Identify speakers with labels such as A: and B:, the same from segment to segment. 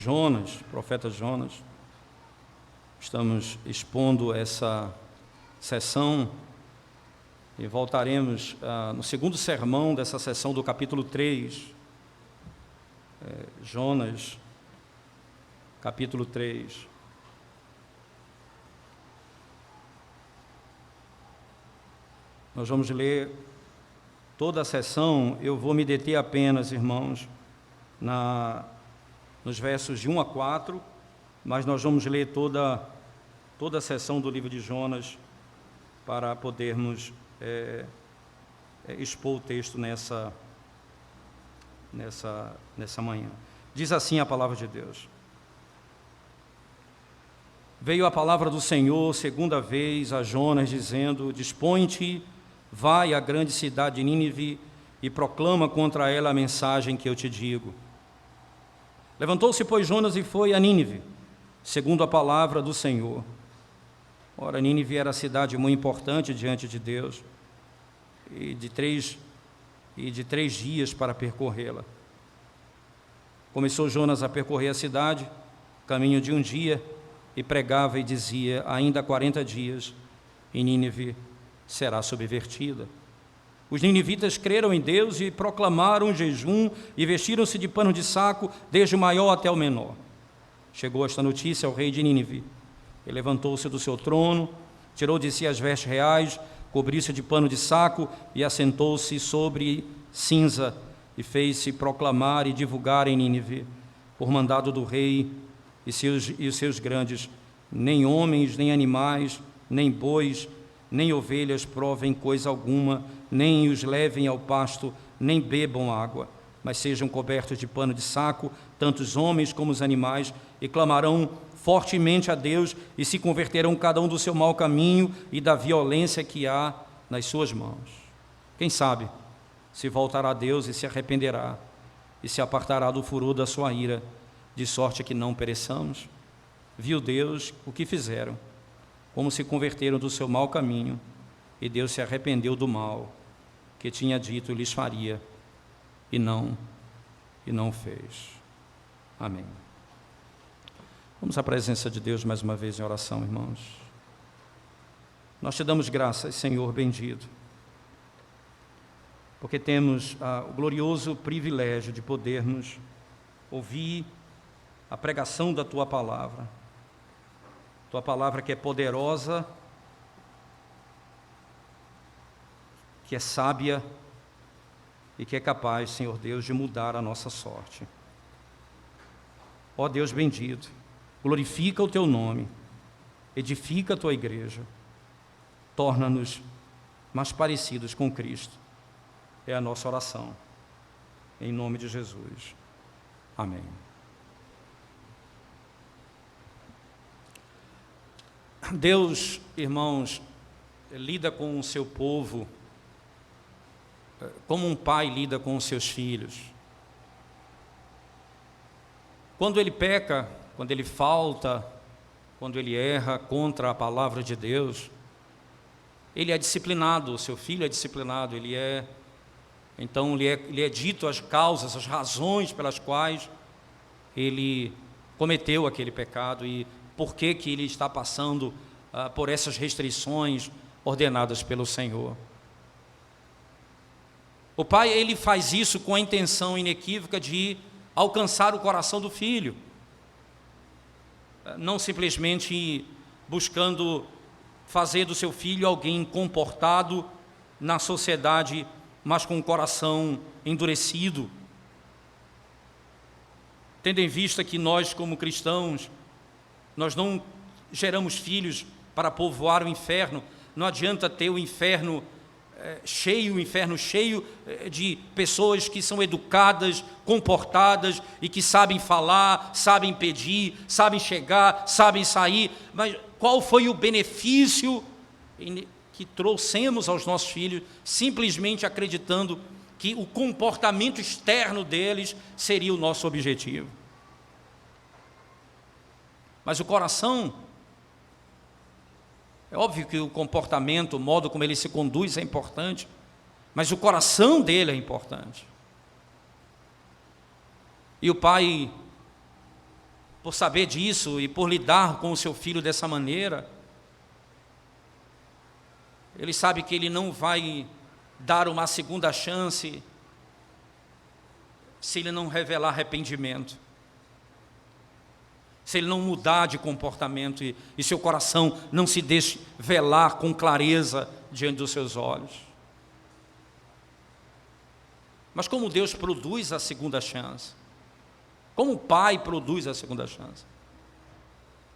A: Jonas, profeta Jonas. Estamos expondo essa sessão e voltaremos no segundo sermão dessa sessão do capítulo 3, Jonas, capítulo 3. Nós vamos ler toda a sessão. Eu vou me deter apenas, irmãos, nos versos de 1 a 4, mas nós vamos ler toda a sessão do livro de Jonas para podermos expor o texto nessa manhã. Diz assim a palavra de Deus: Veio a palavra do Senhor segunda vez a Jonas, dizendo: Dispõe-te, vai à grande cidade de Nínive e proclama contra ela a mensagem que eu te digo. Levantou-se, pois, Jonas e foi a Nínive, segundo a palavra do Senhor. Ora, Nínive era cidade muito importante diante de Deus, e de três dias para percorrê-la. Começou Jonas a percorrer a cidade, caminho de um dia, e pregava e dizia: ainda 40 dias, e Nínive será subvertida. Os ninivitas creram em Deus e proclamaram um jejum e vestiram-se de pano de saco, desde o maior até o menor. Chegou esta notícia ao rei de Nínive. Ele levantou-se do seu trono, tirou de si as vestes reais, cobriu-se de pano de saco e assentou-se sobre cinza e fez-se proclamar e divulgar em Nínive, por mandado do rei e os seus grandes: nem homens, nem animais, nem bois, nem ovelhas provem coisa alguma, nem os levem ao pasto, nem bebam água, mas sejam cobertos de pano de saco, tanto os homens como os animais, e clamarão fortemente a Deus, e se converterão cada um do seu mau caminho e da violência que há nas suas mãos. Quem sabe se voltará a Deus e se arrependerá, e se apartará do furor da sua ira, de sorte que não pereçamos. Viu Deus o que fizeram, como se converteram do seu mau caminho, e Deus se arrependeu do mal que tinha dito lhes faria, e não fez. Amém. Vamos à presença de Deus mais uma vez em oração, irmãos. Nós te damos graças, Senhor bendito, porque temos o glorioso privilégio de podermos ouvir a pregação da Tua palavra que é poderosa, que é sábia e que é capaz, Senhor Deus, de mudar a nossa sorte. Ó Deus bendito, glorifica o Teu nome, edifica a Tua igreja, torna-nos mais parecidos com Cristo. É a nossa oração, em nome de Jesus. Amém. Deus, irmãos, lida com o seu povo como um pai lida com os seus filhos. Quando ele peca, quando ele falta, quando ele erra contra a palavra de Deus, ele é disciplinado, o seu filho é disciplinado, lhe é dito as causas, as razões pelas quais ele cometeu aquele pecado e por que ele está passando por essas restrições ordenadas pelo Senhor. O pai, ele faz isso com a intenção inequívoca de alcançar o coração do filho, não simplesmente buscando fazer do seu filho alguém comportado na sociedade, mas com o coração endurecido. Tendo em vista que nós, como cristãos, nós não geramos filhos para povoar o inferno. Não adianta ter o inferno cheio de pessoas que são educadas, comportadas e que sabem falar, sabem pedir, sabem chegar, sabem sair. Mas qual foi o benefício que trouxemos aos nossos filhos, simplesmente acreditando que o comportamento externo deles seria o nosso objetivo? Mas o coração, é óbvio que o comportamento, o modo como ele se conduz é importante, mas o coração dele é importante. E o pai por saber disso e por lidar com o seu filho dessa maneira, ele sabe que ele não vai dar uma segunda chance se ele não revelar arrependimento, se ele não mudar de comportamento e seu coração não se deixe velar com clareza diante dos seus olhos. Mas como Deus produz a segunda chance? Como o Pai produz a segunda chance?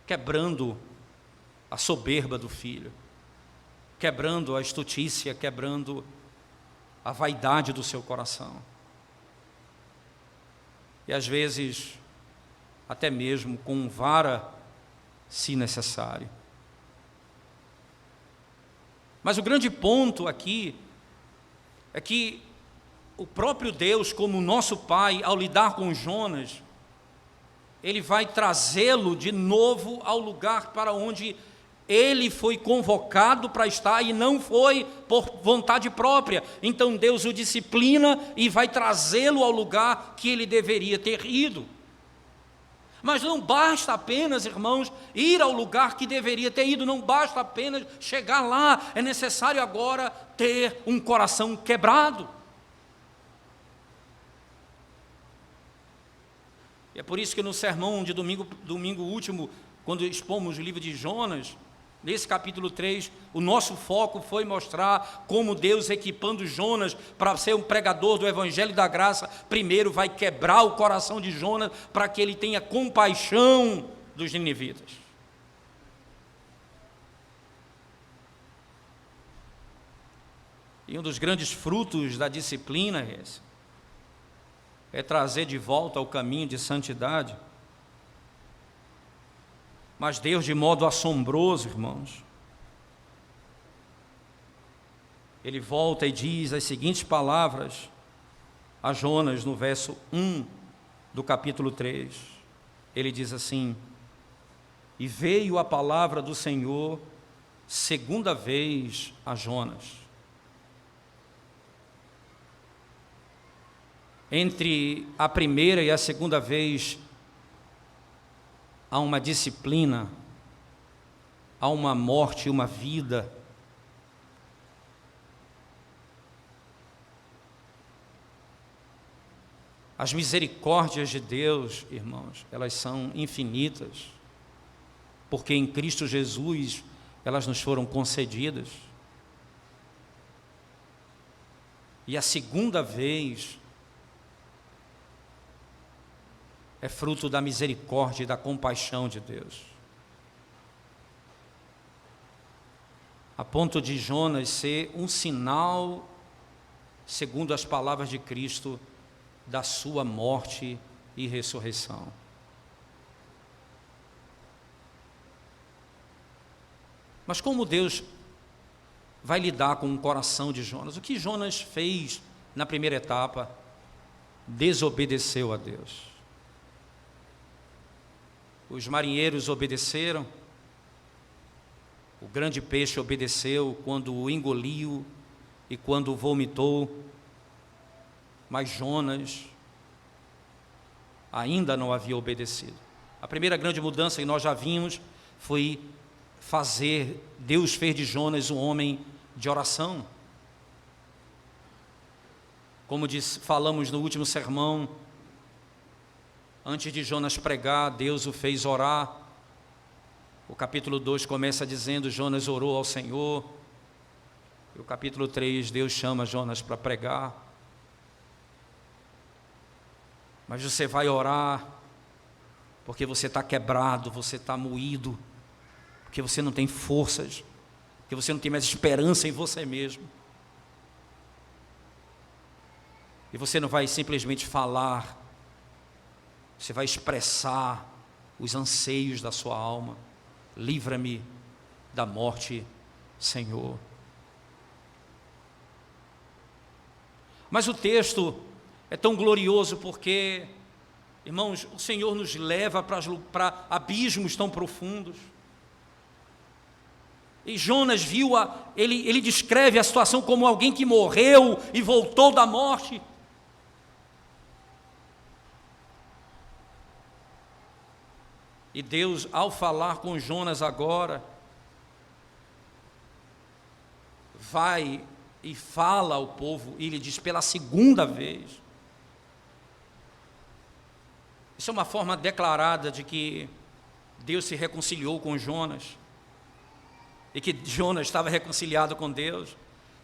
A: Quebrando a soberba do filho, quebrando a estutícia, quebrando a vaidade do seu coração. E às vezes, até mesmo com vara, se necessário. Mas o grande ponto aqui é que o próprio Deus, como nosso Pai, ao lidar com Jonas, Ele vai trazê-lo de novo ao lugar para onde ele foi convocado para estar e não foi por vontade própria. Então Deus o disciplina e vai trazê-lo ao lugar que ele deveria ter ido. Mas não basta apenas, irmãos, ir ao lugar que deveria ter ido, não basta apenas chegar lá, é necessário agora ter um coração quebrado. E é por isso que no sermão de domingo último, quando expomos o livro de Jonas, nesse capítulo 3, o nosso foco foi mostrar como Deus, equipando Jonas para ser um pregador do Evangelho da Graça, primeiro vai quebrar o coração de Jonas para que ele tenha compaixão dos ninivitas. E um dos grandes frutos da disciplina é trazer de volta ao caminho de santidade. Mas Deus, de modo assombroso, irmãos, Ele volta e diz as seguintes palavras a Jonas no verso 1 do capítulo 3. Ele diz assim: e veio a palavra do Senhor segunda vez a Jonas. Entre a primeira e a segunda vez, há uma disciplina, há uma morte, uma vida. As misericórdias de Deus, irmãos, elas são infinitas, porque em Cristo Jesus elas nos foram concedidas. E a segunda vez é fruto da misericórdia e da compaixão de Deus. A ponto de Jonas ser um sinal, segundo as palavras de Cristo, da sua morte e ressurreição. Mas como Deus vai lidar com o coração de Jonas? O que Jonas fez na primeira etapa? Desobedeceu a Deus. Os marinheiros obedeceram, o grande peixe obedeceu quando o engoliu e quando o vomitou, mas Jonas ainda não havia obedecido. A primeira grande mudança que nós já vimos foi Deus fez de Jonas um homem de oração. Como falamos no último sermão, antes de Jonas pregar, Deus o fez orar. O capítulo 2 começa dizendo: Jonas orou ao Senhor. E o capítulo 3, Deus chama Jonas para pregar. Mas você vai orar porque você está quebrado, você está moído, porque você não tem forças, porque você não tem mais esperança em você mesmo. E você não vai simplesmente falar, você vai expressar os anseios da sua alma. Livra-me da morte, Senhor. Mas o texto é tão glorioso porque, irmãos, o Senhor nos leva para abismos tão profundos. E Jonas ele descreve a situação como alguém que morreu e voltou da morte. E Deus, ao falar com Jonas agora, vai e fala ao povo, e lhe diz pela segunda vez. Isso é uma forma declarada de que Deus se reconciliou com Jonas, e que Jonas estava reconciliado com Deus.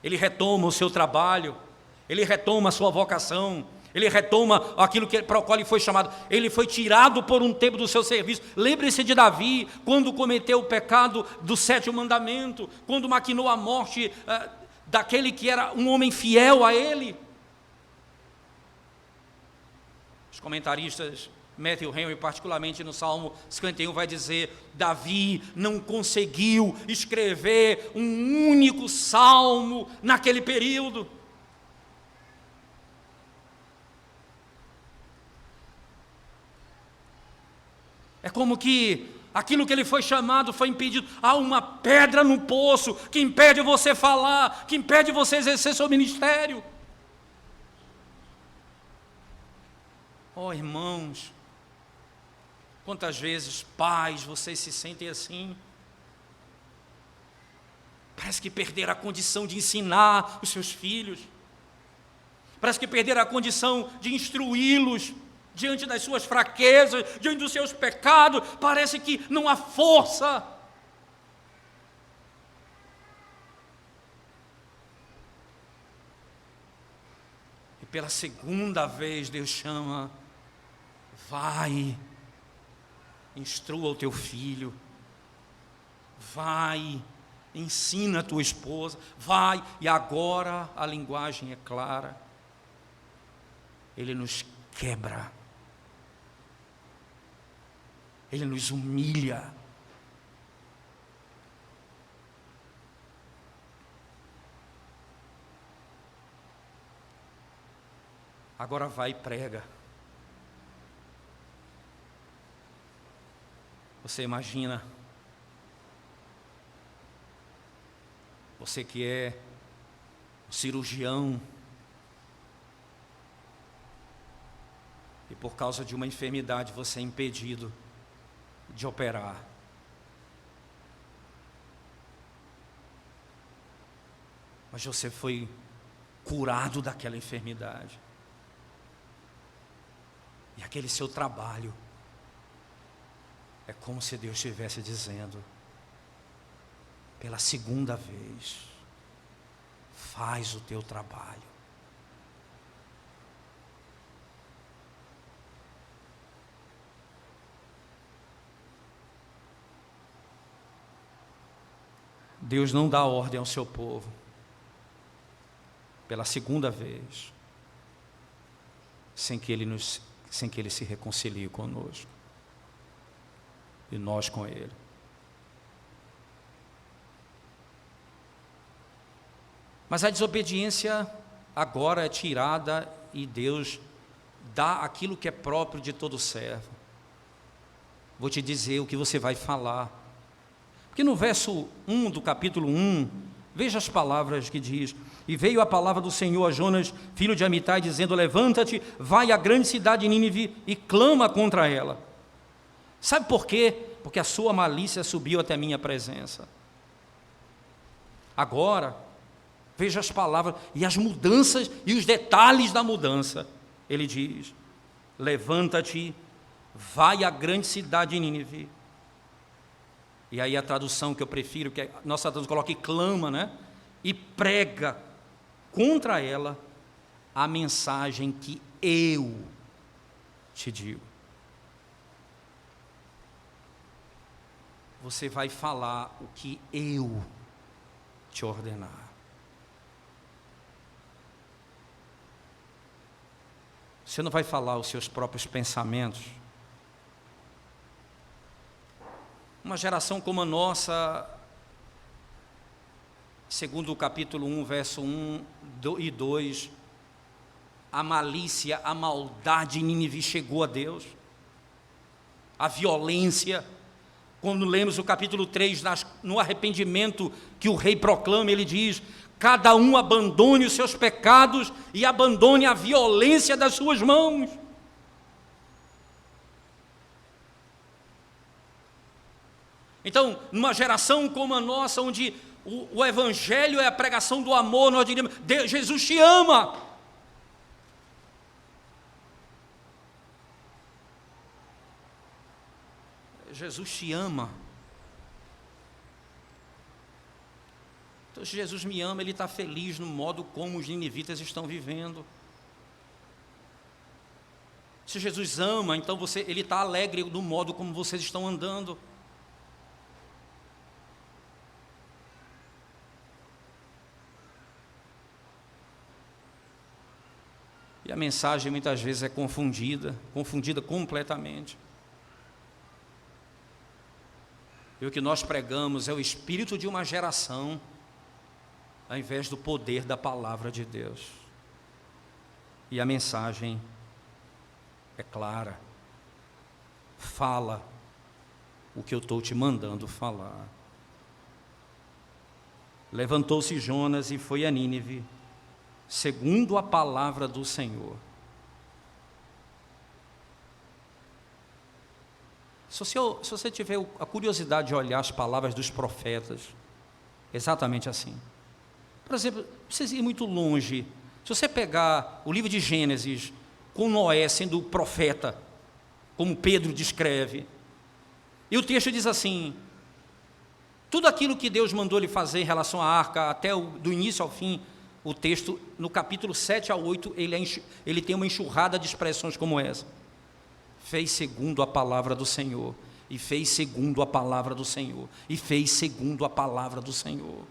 A: Ele retoma o seu trabalho, ele retoma a sua vocação, ele retoma aquilo para o qual ele foi chamado. Ele foi tirado por um tempo do seu serviço. Lembre-se de Davi, quando cometeu o pecado do 7º mandamento, quando maquinou a morte daquele que era um homem fiel a ele. Os comentaristas, Matthew Henry, particularmente no Salmo 51, vai dizer: Davi não conseguiu escrever um único salmo naquele período. É como que aquilo que ele foi chamado foi impedido. Há uma pedra no poço que impede você falar, que impede você exercer seu ministério. Oh, irmãos, quantas vezes, pais, vocês se sentem assim? Parece que perderam a condição de ensinar os seus filhos. Parece que perderam a condição de instruí-los diante das suas fraquezas, diante dos seus pecados. Parece que não há força. E pela segunda vez Deus chama: vai, instrua o teu filho, vai, ensina a tua esposa, vai. E agora a linguagem é clara. Ele nos quebra, ele nos humilha. Agora vai e prega. Você imagina, você que é um cirurgião, e por causa de uma enfermidade você é impedido de operar. Mas você foi curado daquela enfermidade. E aquele seu trabalho é como se Deus estivesse dizendo, pela segunda vez, faz o teu trabalho. Deus não dá ordem ao seu povo pela segunda vez sem que ele se reconcilie conosco e nós com ele. Mas a desobediência agora é tirada e Deus dá aquilo que é próprio de todo servo. Vou te dizer o que você vai falar. Porque no verso 1 do capítulo 1, veja as palavras que diz: e veio a palavra do Senhor a Jonas, filho de Amitai, dizendo: levanta-te, vai à grande cidade de Nínive e clama contra ela. Sabe por quê? Porque a sua malícia subiu até a minha presença. Agora, veja as palavras e as mudanças e os detalhes da mudança. Ele diz: levanta-te, vai à grande cidade de Nínive. E aí a tradução que eu prefiro, que a nossa tradução coloca e clama, né? E prega contra ela a mensagem que eu te digo. Você vai falar o que eu te ordenar. Você não vai falar os seus próprios pensamentos. Uma geração como a nossa, segundo o capítulo 1, verso 1 e 2, a malícia, a maldade em Nínive chegou a Deus, a violência. Quando lemos o capítulo 3, no arrependimento que o rei proclama, ele diz: cada um abandone os seus pecados e abandone a violência das suas mãos. Então, numa geração como a nossa, onde o evangelho é a pregação do amor, nós diríamos: Jesus te ama. Jesus te ama. Então, se Jesus me ama, Ele está feliz no modo como os ninivitas estão vivendo. Se Jesus ama, então Ele está alegre no modo como vocês estão andando. E a mensagem muitas vezes é confundida completamente. E o que nós pregamos é o espírito de uma geração, ao invés do poder da palavra de Deus. E a mensagem é clara. Fala o que eu estou te mandando falar. Levantou-se Jonas e foi a Nínive, segundo a palavra do Senhor. Se você tiver a curiosidade de olhar as palavras dos profetas, exatamente assim. Por exemplo, não precisa ir muito longe. Se você pegar o livro de Gênesis, com Noé sendo profeta, como Pedro descreve, e o texto diz assim: tudo aquilo que Deus mandou ele fazer em relação à arca, até do início ao fim, o texto, no capítulo 7 a 8, ele tem uma enxurrada de expressões como essa. Fez segundo a palavra do Senhor, e fez segundo a palavra do Senhor, e fez segundo a palavra do Senhor.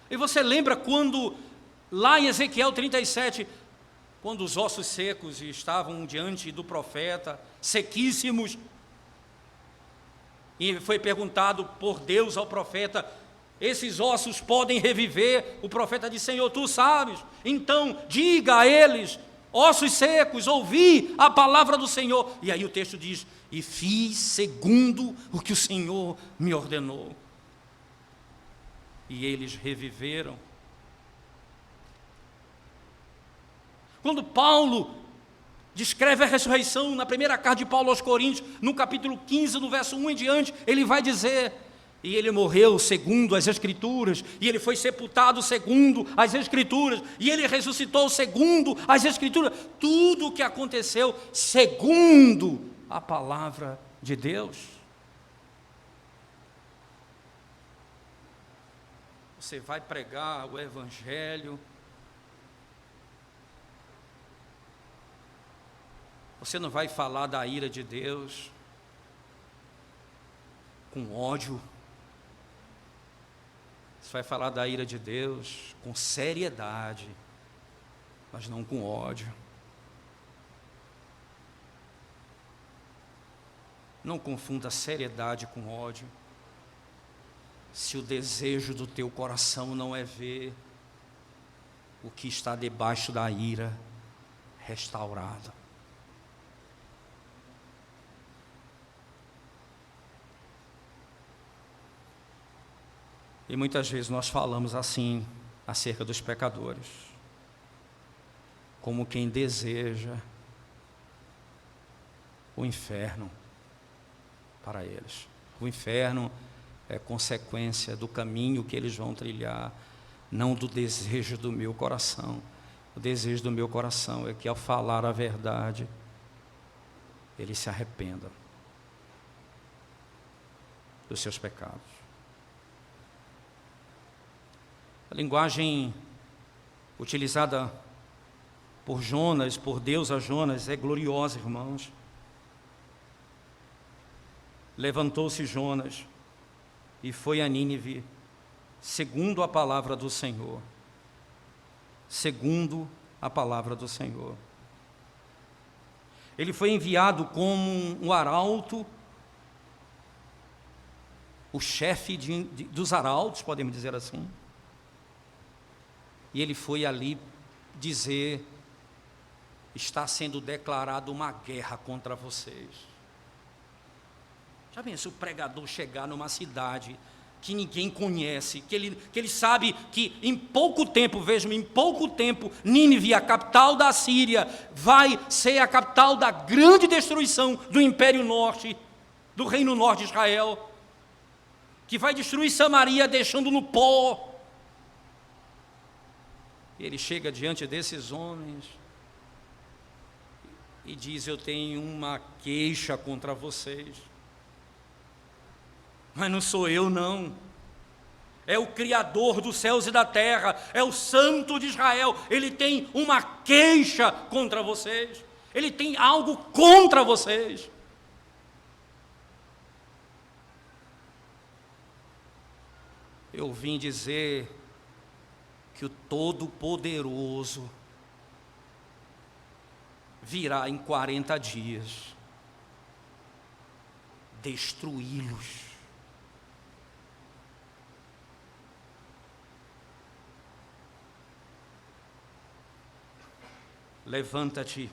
A: E você lembra quando, lá em Ezequiel 37, quando os ossos secos estavam diante do profeta, sequíssimos, e foi perguntado por Deus ao profeta: esses ossos podem reviver? O profeta disse: Senhor, tu sabes. Então diga a eles: ossos secos, ouvi a palavra do Senhor. E aí o texto diz: e fiz segundo o que o Senhor me ordenou. E eles reviveram. Quando Paulo descreve a ressurreição, na primeira carta de Paulo aos Coríntios, no capítulo 15, no verso 1 em diante, ele vai dizer: e ele morreu segundo as Escrituras, e ele foi sepultado segundo as Escrituras, e ele ressuscitou segundo as Escrituras. Tudo o que aconteceu segundo a palavra de Deus. Você vai pregar o Evangelho, você não vai falar da ira de Deus com ódio. Você vai falar da ira de Deus com seriedade, mas não com ódio. Não confunda seriedade com ódio. Se o desejo do teu coração não é ver o que está debaixo da ira restaurado. E muitas vezes nós falamos assim acerca dos pecadores, como quem deseja o inferno para eles. O inferno é consequência do caminho que eles vão trilhar, não do desejo do meu coração. O desejo do meu coração é que, ao falar a verdade, eles se arrependam dos seus pecados. A linguagem utilizada por Jonas, por Deus a Jonas, é gloriosa, irmãos. Levantou-se Jonas e foi a Nínive, segundo a palavra do Senhor. Segundo a palavra do Senhor. Ele foi enviado como um arauto, o chefe dos arautos, podemos dizer assim. E ele foi ali dizer: está sendo declarada uma guerra contra vocês. Já pensou o pregador chegar numa cidade que ninguém conhece, que ele sabe que em pouco tempo, vejam, em pouco tempo, Nínive, a capital da Síria, vai ser a capital da grande destruição do Império Norte, do Reino Norte de Israel, que vai destruir Samaria, deixando no pó. Ele chega diante desses homens e diz: eu tenho uma queixa contra vocês. Mas não sou eu, não. É o Criador dos céus e da terra, é o Santo de Israel. Ele tem uma queixa contra vocês. Ele tem algo contra vocês. Eu vim dizer que o Todo-Poderoso virá em 40 dias destruí-los. Levanta-te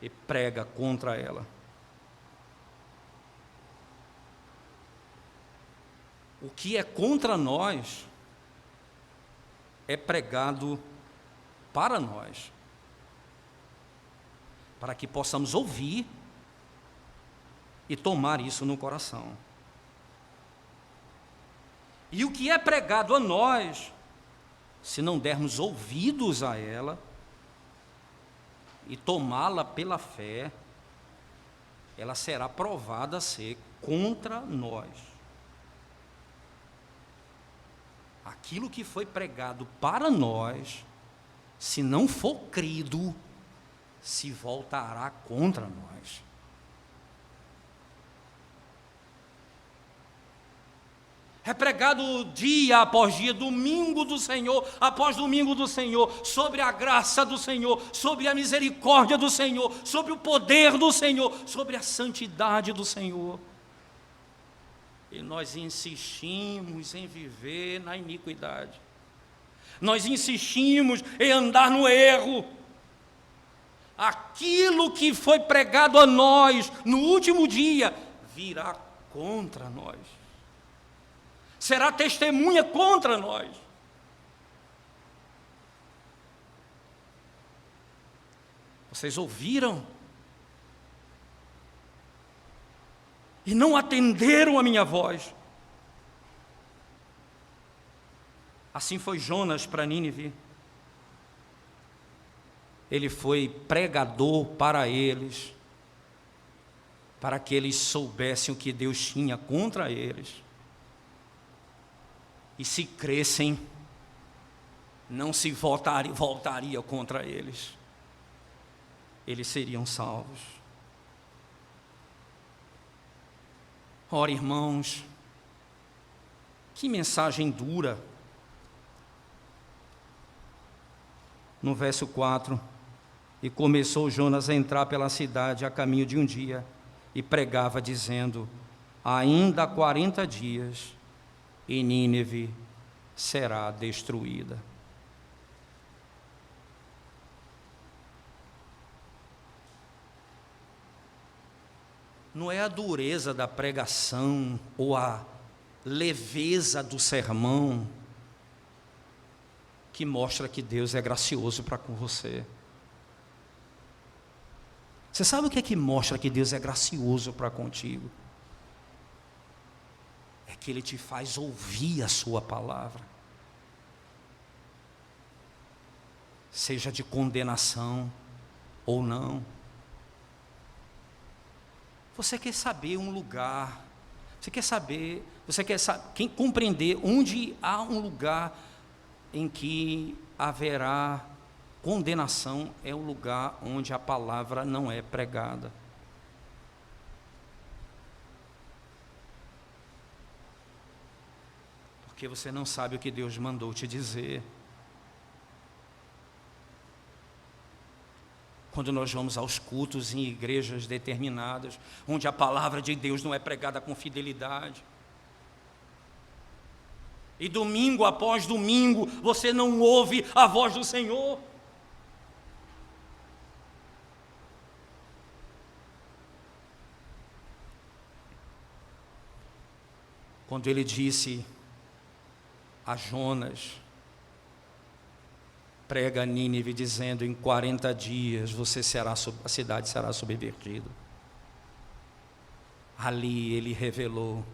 A: e prega contra ela. O que é contra nós é pregado para nós, para que possamos ouvir e tomar isso no coração. E o que é pregado a nós, se não dermos ouvidos a ela e tomá-la pela fé, ela será provada a ser contra nós. Aquilo que foi pregado para nós, se não for crido, se voltará contra nós. É pregado dia após dia, domingo do Senhor, após domingo do Senhor, sobre a graça do Senhor, sobre a misericórdia do Senhor, sobre o poder do Senhor, sobre a santidade do Senhor. E nós insistimos em viver na iniquidade. Nós insistimos em andar no erro. Aquilo que foi pregado a nós no último dia virá contra nós. Será testemunha contra nós. Vocês ouviram e não atenderam a minha voz. Assim foi Jonas para Nínive. Ele foi pregador para eles, para que eles soubessem o que Deus tinha contra eles. E se crescem, não se voltaria contra eles. Eles seriam salvos. Ora, irmãos, que mensagem dura. No verso 4, e começou Jonas a entrar pela cidade a caminho de um dia, e pregava dizendo: ainda 40 dias, e Nínive será destruída. Não é a dureza da pregação ou a leveza do sermão que mostra que Deus é gracioso para com você. Você sabe o que é que mostra que Deus é gracioso para contigo? É que Ele te faz ouvir a sua palavra. Seja de condenação ou não. Você quer saber um lugar, você quer compreender onde há um lugar em que haverá condenação, é o lugar onde a palavra não é pregada. Porque você não sabe o que Deus mandou te dizer. Quando nós vamos aos cultos em igrejas determinadas, onde a palavra de Deus não é pregada com fidelidade, e domingo após domingo, você não ouve a voz do Senhor. quando ele disse a Jonas: prega a Nínive, dizendo, em 40 dias a cidade será subvertida. Ali ele revelou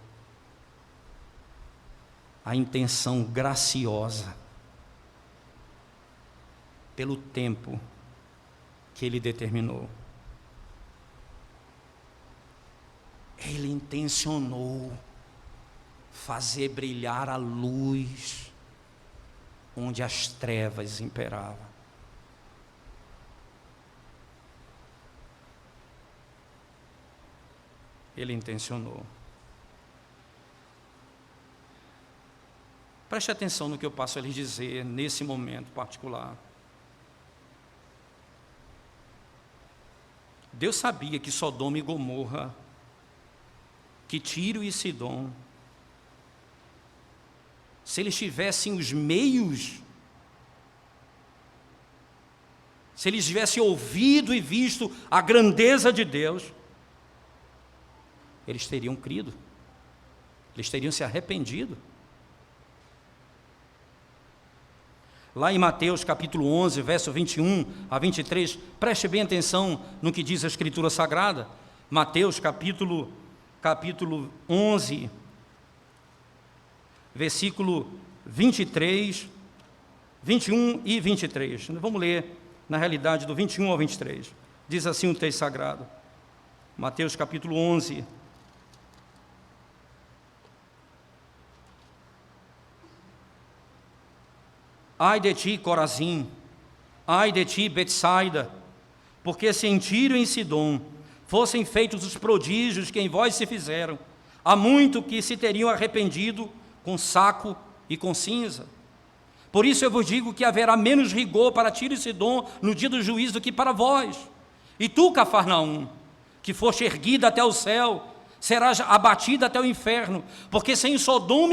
A: a intenção graciosa, pelo tempo que ele determinou. Ele intencionou fazer brilhar a luz onde as trevas imperavam. Ele intencionou. Preste atenção no que eu passo a lhes dizer nesse momento particular. Deus sabia que Sodoma e Gomorra, que Tiro e Sidom, se eles tivessem os meios, se eles tivessem ouvido e visto a grandeza de Deus, eles teriam crido, eles teriam se arrependido. Lá em Mateus capítulo 11, verso 21 a 23, preste bem atenção no que diz a Escritura Sagrada. Mateus capítulo 11, versículo 23, 21 e 23. Vamos ler, na realidade, do 21 ao 23. Diz assim o texto sagrado. Mateus capítulo 11. Ai de ti, Corazim, ai de ti, Betsaida, porque se em Tiro e em Sidom fossem feitos os prodígios que em vós se fizeram, há muito que se teriam arrependido com saco e com cinza. Por isso eu vos digo que haverá menos rigor para Tiro e Sidom no dia do juízo do que para vós. E tu, Cafarnaum, que foste erguida até o céu, serás abatida até o inferno, porque se em Sodoma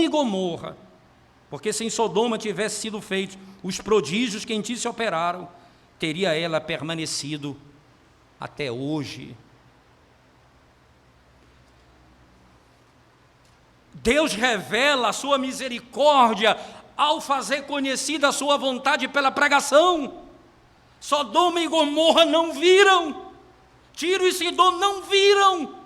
A: tivesse sido feitos os prodígios que em ti se operaram, teria ela permanecido até hoje. Deus revela a sua misericórdia ao fazer conhecida a sua vontade pela pregação. Sodoma e Gomorra não viram, Tiro e Sidom não viram.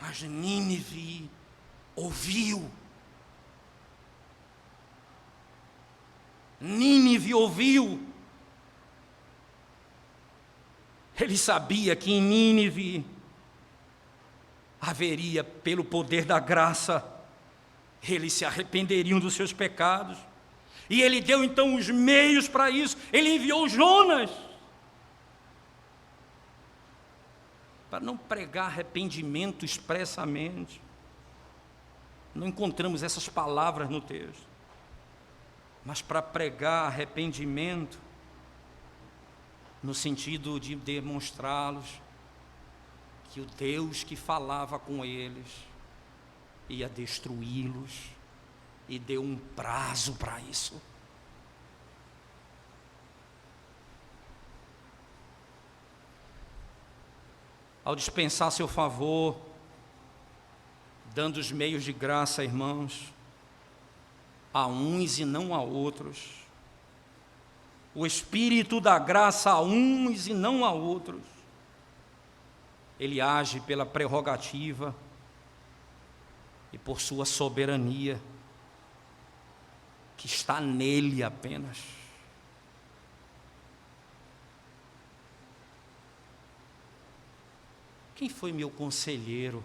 A: Mas Nínive ouviu. Nínive ouviu. Ele sabia que em Nínive haveria, pelo poder da graça, eles se arrependeriam dos seus pecados. E ele deu então os meios para isso. Ele enviou Jonas para não pregar arrependimento expressamente. Não encontramos essas palavras no texto. Mas para pregar arrependimento, no sentido de demonstrá-los que o Deus que falava com eles ia destruí-los, e deu um prazo para isso. Ao dispensar seu favor, dando os meios de graça, irmãos, a uns e não a outros, o Espírito da graça a uns e não a outros, ele age pela prerrogativa e por sua soberania, que está nele apenas. Quem foi meu conselheiro?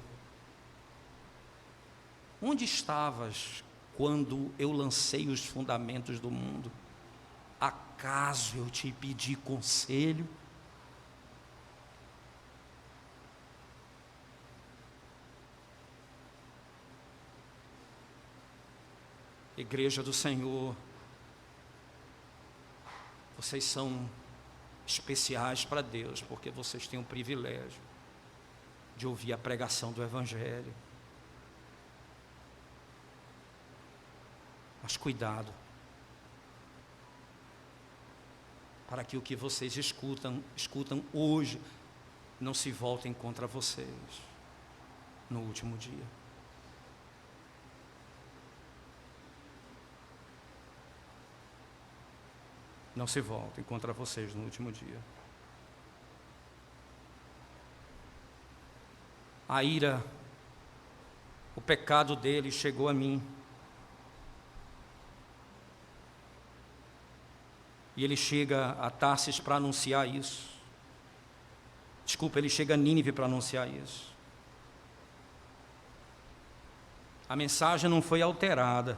A: Onde estavas quando eu lancei os fundamentos do mundo? Acaso eu te pedi conselho? Igreja do Senhor, vocês são especiais para Deus, porque vocês têm o privilégio de ouvir a pregação do Evangelho. Mas cuidado, para que o que vocês escutam hoje não se voltem contra vocês no último dia. Não se voltem contra vocês no último dia. A ira, o pecado deles chegou a mim. E ele chega a Tarsis para anunciar isso. Desculpa, ele chega a Nínive para anunciar isso. A mensagem não foi alterada.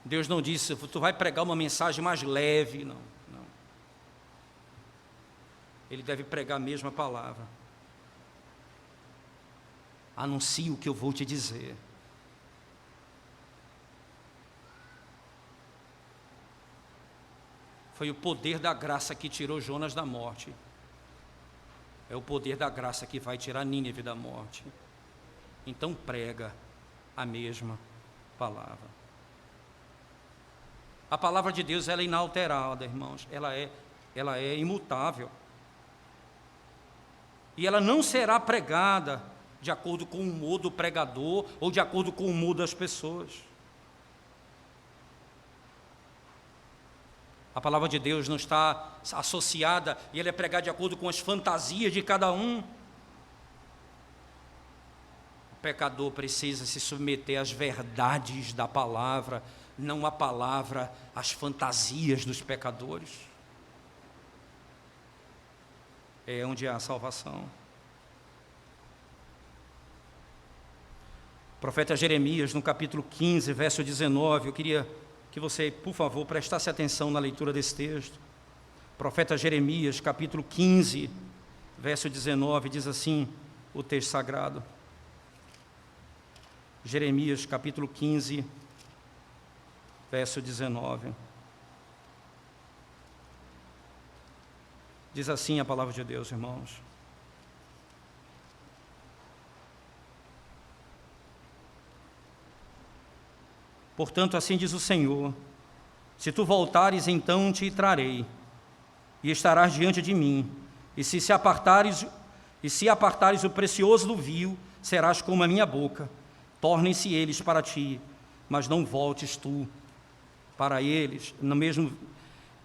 A: Deus não disse, tu vai pregar uma mensagem mais leve, não. Ele deve pregar a mesma palavra. Anuncie o que eu vou te dizer. Foi o poder da graça que tirou Jonas da morte. É o poder da graça que vai tirar Nínive da morte. Então prega a mesma palavra. A palavra de Deus, ela é inalterada, irmãos. Ela é imutável. E ela não será pregada de acordo com o humor do pregador ou de acordo com o humor das pessoas. A palavra de Deus não está associada e ela é pregada de acordo com as fantasias de cada um. O pecador precisa se submeter às verdades da palavra, não a palavra, às fantasias dos pecadores. É onde há a salvação. O profeta Jeremias, no capítulo 15, verso 19, eu queria que você, por favor, prestasse atenção na leitura desse texto. O profeta Jeremias, capítulo 15, verso 19, diz assim o texto sagrado. Jeremias, capítulo 15, verso 19. Diz assim a palavra de Deus, irmãos. Portanto, assim diz o Senhor: se tu voltares, então te trarei, e estarás diante de mim, e se apartares o precioso do vil, serás como a minha boca. Tornem-se eles para ti, mas não voltes tu para eles, no mesmo.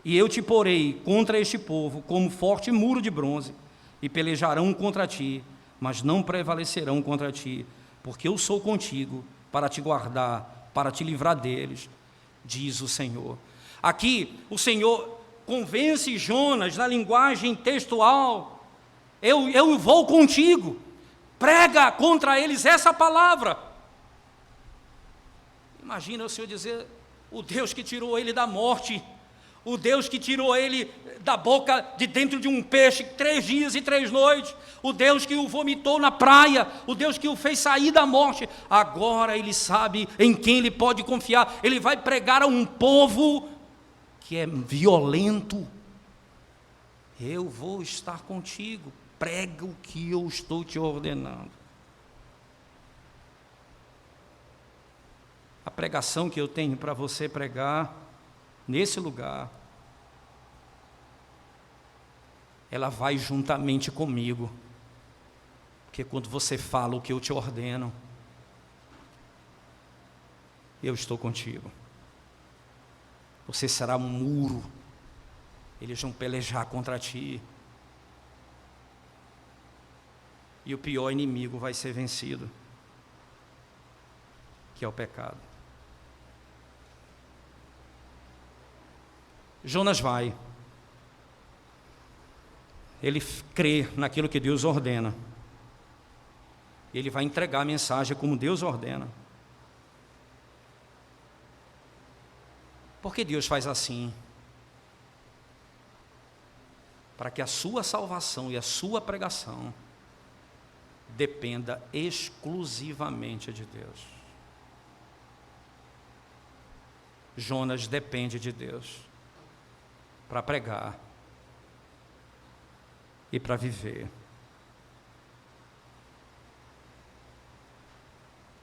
A: E eu te porei contra este povo como forte muro de bronze, e pelejarão contra ti, mas não prevalecerão contra ti, porque eu sou contigo para te guardar, para te livrar deles, diz o Senhor. Aqui o Senhor convence Jonas na linguagem textual. Eu vou contigo, prega contra eles essa palavra. Imagina o Senhor dizer, o Deus que tirou ele da morte, o Deus que tirou ele da boca de dentro de um peixe 3 dias e 3 noites, o Deus que o vomitou na praia, o Deus que o fez sair da morte, agora ele sabe em quem ele pode confiar. Ele vai pregar a um povo que é violento. Eu vou estar contigo, prega o que eu estou te ordenando. A pregação que eu tenho para você pregar nesse lugar, ela vai juntamente comigo, porque quando você fala o que eu te ordeno, eu estou contigo. Você será um muro, eles vão pelejar contra ti, e o pior inimigo vai ser vencido, que é o pecado. Jonas vai, ele crê naquilo que Deus ordena, ele vai entregar a mensagem como Deus ordena. Por que Deus faz assim? Para que a sua salvação e a sua pregação dependa exclusivamente de Deus. Jonas depende de Deus para pregar e para viver.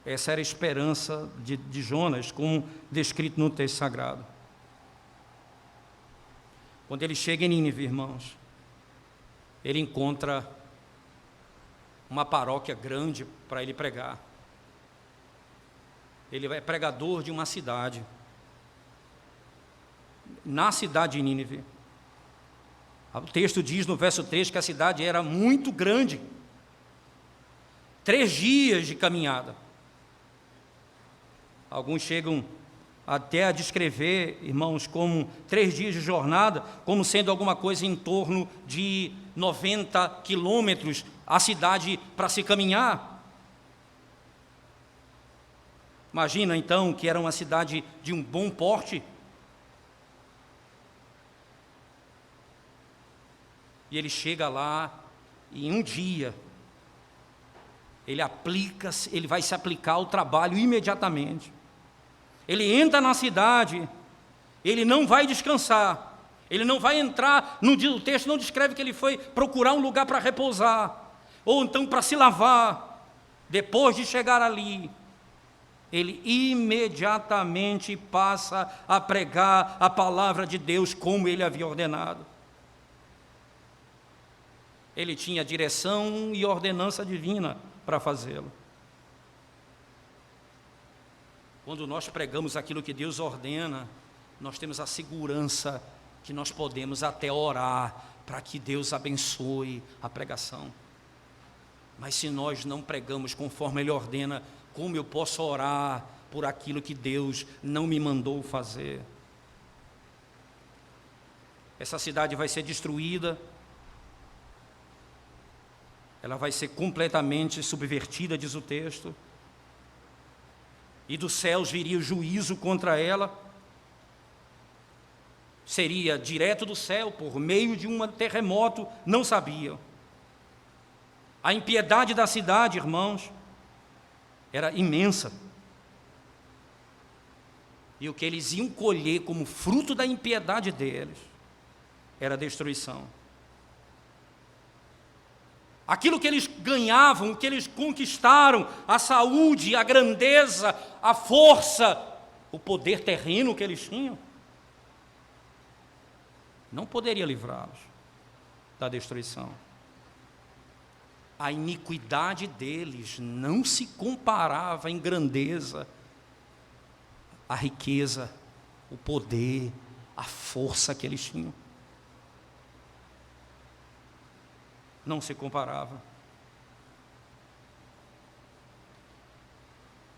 A: Essa era a esperança de Jonas, como descrito no texto sagrado. Quando ele chega em Nínive, irmãos, ele encontra uma paróquia grande para ele pregar. Ele é pregador de uma cidade. Na cidade de Nínive, o texto diz no verso 3 que a cidade era muito grande. 3 dias de caminhada. Alguns chegam até a descrever, irmãos, como 3 dias de jornada, como sendo alguma coisa em torno de 90 quilômetros a cidade para se caminhar. Imagina então que era uma cidade de um bom porte. E ele chega lá e em um dia ele vai se aplicar ao trabalho imediatamente. Ele entra na cidade, ele não vai descansar, ele não vai entrar, o texto não descreve que ele foi procurar um lugar para repousar, ou então para se lavar. Depois de chegar ali, ele imediatamente passa a pregar a palavra de Deus como ele havia ordenado. Ele tinha direção e ordenança divina para fazê-lo. Quando nós pregamos aquilo que Deus ordena, nós temos a segurança que nós podemos até orar para que Deus abençoe a pregação. Mas se nós não pregamos conforme Ele ordena, como eu posso orar por aquilo que Deus não me mandou fazer? Essa cidade vai ser destruída, ela vai ser completamente subvertida, diz o texto, e dos céus viria o juízo contra ela. Seria direto do céu, por meio de um terremoto, não sabiam. A impiedade da cidade, irmãos, era imensa. E o que eles iam colher como fruto da impiedade deles era a destruição. Aquilo que eles ganhavam, o que eles conquistaram, a saúde, a grandeza, a força, o poder terreno que eles tinham, não poderia livrá-los da destruição. A iniquidade deles não se comparava em grandeza à riqueza, o poder, a força que eles tinham. Não se comparava.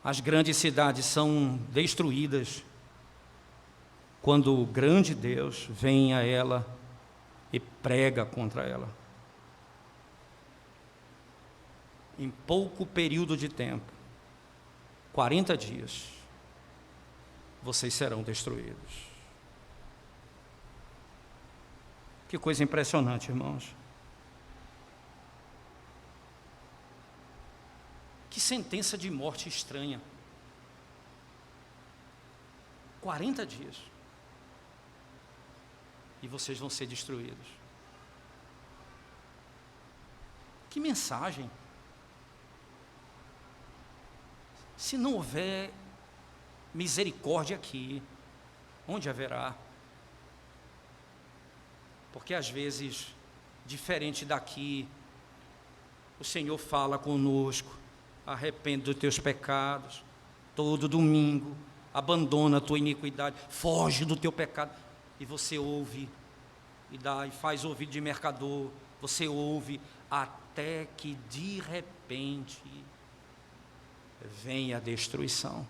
A: As grandes cidades são destruídas quando o grande Deus vem a ela e prega contra ela. Em pouco período de tempo, 40 dias, vocês serão destruídos. Que coisa impressionante, irmãos. Que sentença de morte estranha. 40 dias. E vocês vão ser destruídos. Que mensagem. Se não houver misericórdia aqui, onde haverá? Porque às vezes, diferente daqui, o Senhor fala conosco: arrepende dos teus pecados, todo domingo, abandona a tua iniquidade, foge do teu pecado. E você ouve, e faz ouvido de mercador, você ouve, até que de repente vem a destruição.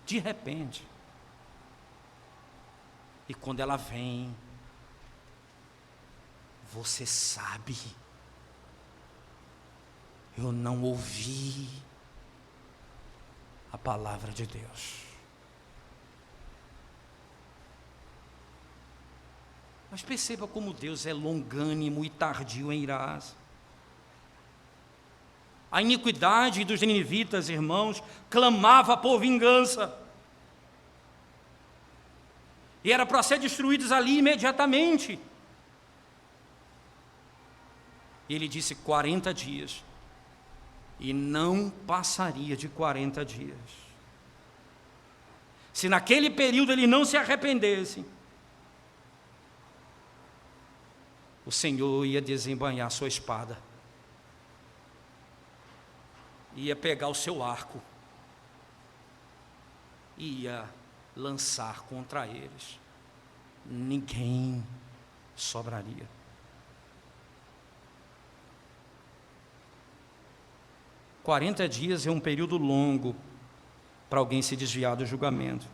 A: De repente. E quando ela vem, você sabe: eu não ouvi a palavra de Deus. Mas perceba como Deus é longânimo e tardio em irar-se. A iniquidade dos ninivitas, irmãos, clamava por vingança. E era para ser destruídos ali imediatamente. E ele disse 40 dias. E não passaria de 40 dias. Se naquele período ele não se arrependesse, o Senhor ia desembainhar sua espada, ia pegar o seu arco, e ia lançar contra eles. Ninguém sobraria. Quarenta dias é um período longo para alguém se desviar do julgamento.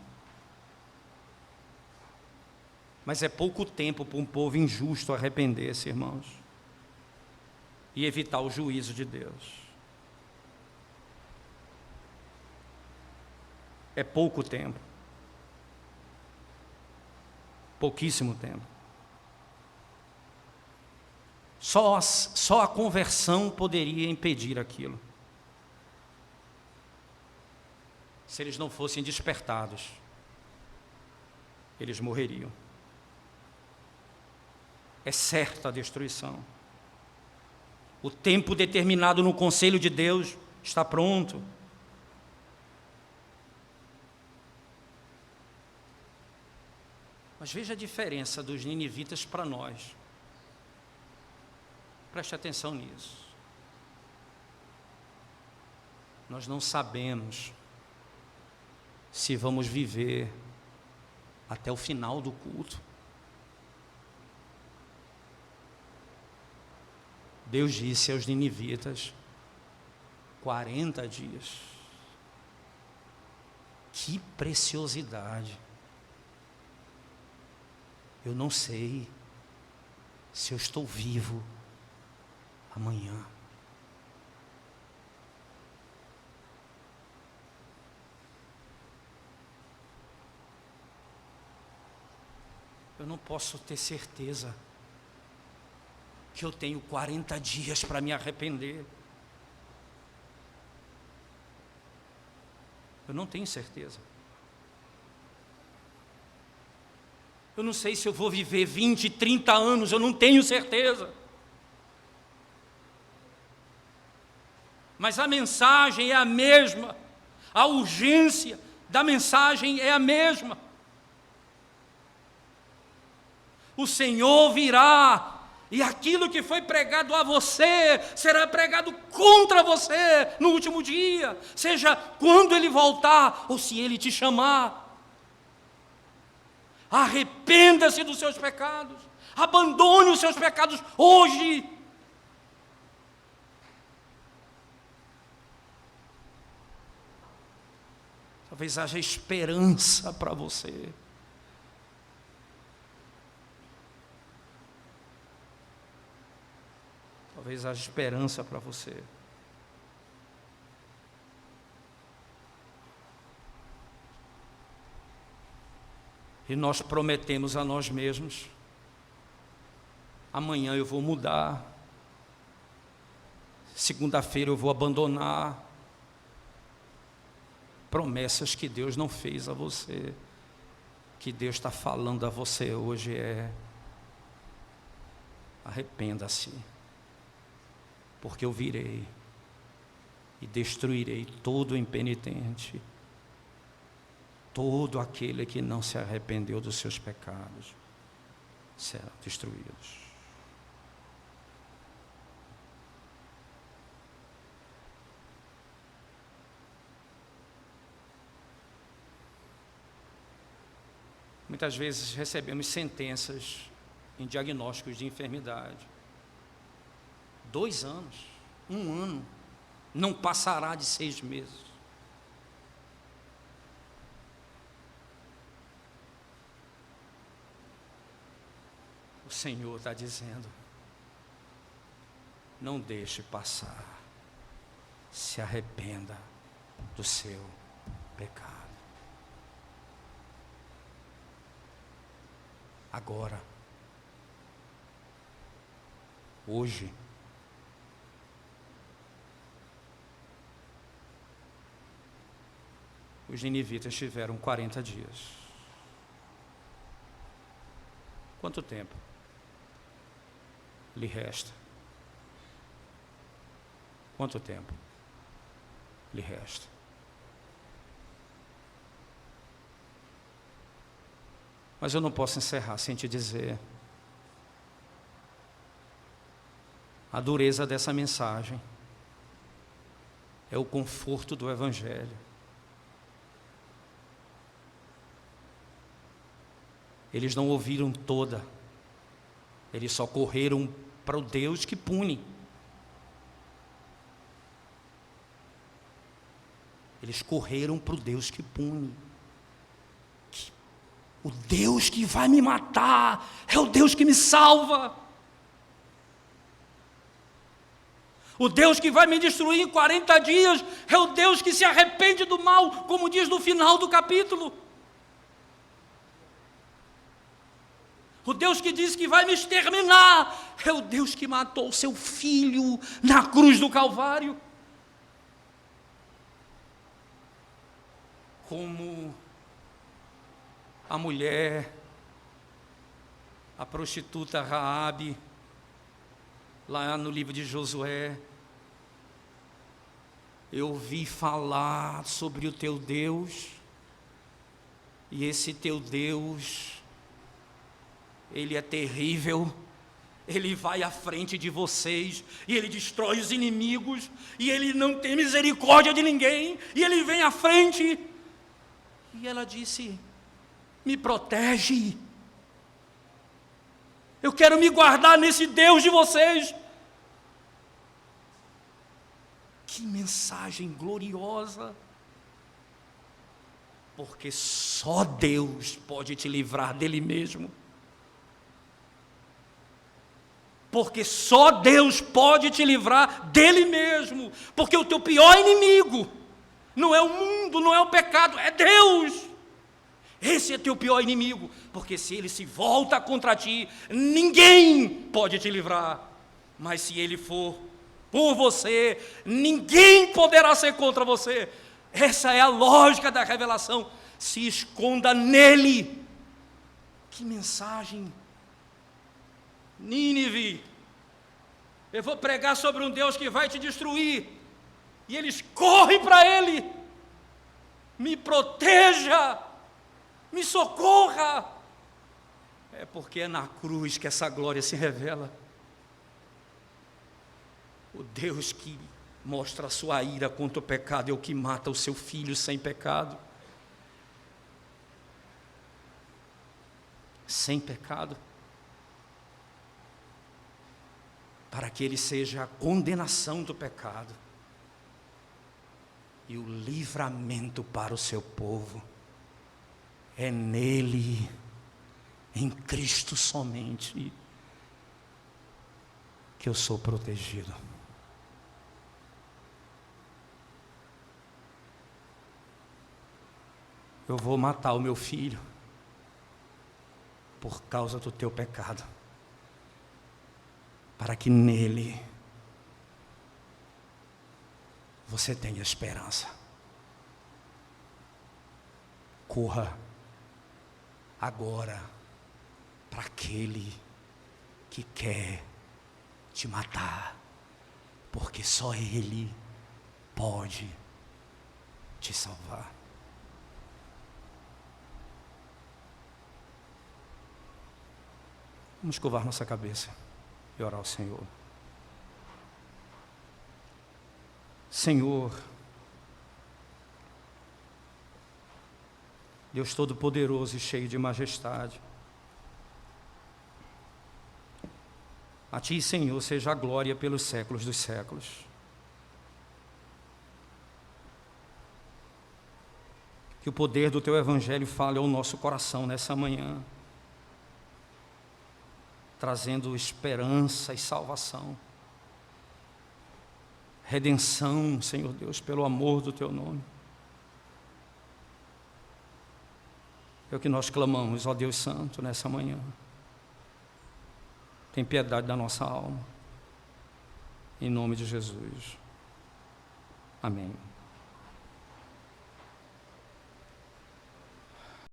A: Mas é pouco tempo para um povo injusto arrepender-se, irmãos, e evitar o juízo de Deus. É pouco tempo. Pouquíssimo tempo. Só a conversão poderia impedir aquilo. Se eles não fossem despertados, eles morreriam. É certa a destruição. O tempo determinado no conselho de Deus está pronto. Mas veja a diferença dos ninivitas para nós. Preste atenção nisso. Nós não sabemos se vamos viver até o final do culto. Deus disse aos ninivitas, 40 dias. Que preciosidade! Eu não sei se eu estou vivo amanhã. Eu não posso ter certeza que eu tenho 40 dias para me arrepender. Eu não tenho certeza. Eu não sei se eu vou viver 20, 30 anos, eu não tenho certeza. Mas a mensagem é a mesma, a urgência da mensagem é a mesma. O Senhor virá, e aquilo que foi pregado a você, será pregado contra você no último dia, seja quando Ele voltar, ou se Ele te chamar. Arrependa-se dos seus pecados, abandone os seus pecados hoje. Talvez haja esperança para você. Talvez haja esperança para você. E nós prometemos a nós mesmos, amanhã eu vou mudar, segunda-feira eu vou abandonar. Promessas que Deus não fez a você, que Deus está falando a você hoje arrependa-se, porque eu virei e destruirei todo o impenitente, todo aquele que não se arrependeu dos seus pecados serão destruídos. Muitas vezes recebemos sentenças em diagnósticos de enfermidade. 2 anos, 1 ano, não passará de 6 meses. O Senhor está dizendo, não deixe passar, se arrependa do seu pecado. Agora, hoje, os ninivitas tiveram 40 dias. Quanto tempo lhe resta? Quanto tempo lhe resta? Mas eu não posso encerrar sem te dizer a dureza dessa mensagem, é o conforto do Evangelho. Eles não ouviram toda, eles só correram para o Deus que pune. Eles correram para o Deus que pune. O Deus que vai me matar é o Deus que me salva. O Deus que vai me destruir em 40 dias é o Deus que se arrepende do mal, como diz no final do capítulo. O Deus que diz que vai me exterminar é o Deus que matou seu filho na cruz do Calvário. Como a mulher, a prostituta Raabe, lá no livro de Josué, eu ouvi falar sobre o teu Deus, e esse teu Deus, ele é terrível, ele vai à frente de vocês, e ele destrói os inimigos, e ele não tem misericórdia de ninguém, e ele vem à frente. E ela disse: me protege, eu quero me guardar nesse Deus de vocês. Que mensagem gloriosa, porque só Deus pode te livrar dele mesmo. Porque só Deus pode te livrar dele mesmo, porque o teu pior inimigo não é o mundo, não é o pecado, é Deus. Esse é teu pior inimigo, porque se ele se volta contra ti, ninguém pode te livrar. Mas se ele for por você, ninguém poderá ser contra você. Essa é a lógica da revelação. Se esconda nele. Que mensagem! Nínive, eu vou pregar sobre um Deus que vai te destruir. E eles correm para ele: me proteja, me socorra. É porque é na cruz que essa glória se revela. O Deus que mostra a sua ira contra o pecado é o que mata o seu filho sem pecado. Sem pecado. Para que ele seja a condenação do pecado e o livramento para o seu povo. É nele, em Cristo somente, que eu sou protegido. Eu vou matar o meu filho por causa do teu pecado, para que nele você tenha esperança. Corra agora para aquele que quer te matar, porque só ele pode te salvar. Vamos curvar nossa cabeça e orar ao Senhor. Senhor, Deus Todo-Poderoso e cheio de majestade, a Ti, Senhor, seja a glória pelos séculos dos séculos. Que o poder do Teu Evangelho fale ao nosso coração nessa manhã, trazendo esperança e salvação, redenção, Senhor Deus, pelo amor do Teu nome. É o que nós clamamos, ó Deus Santo, nessa manhã. Tem piedade da nossa alma, em nome de Jesus. Amém.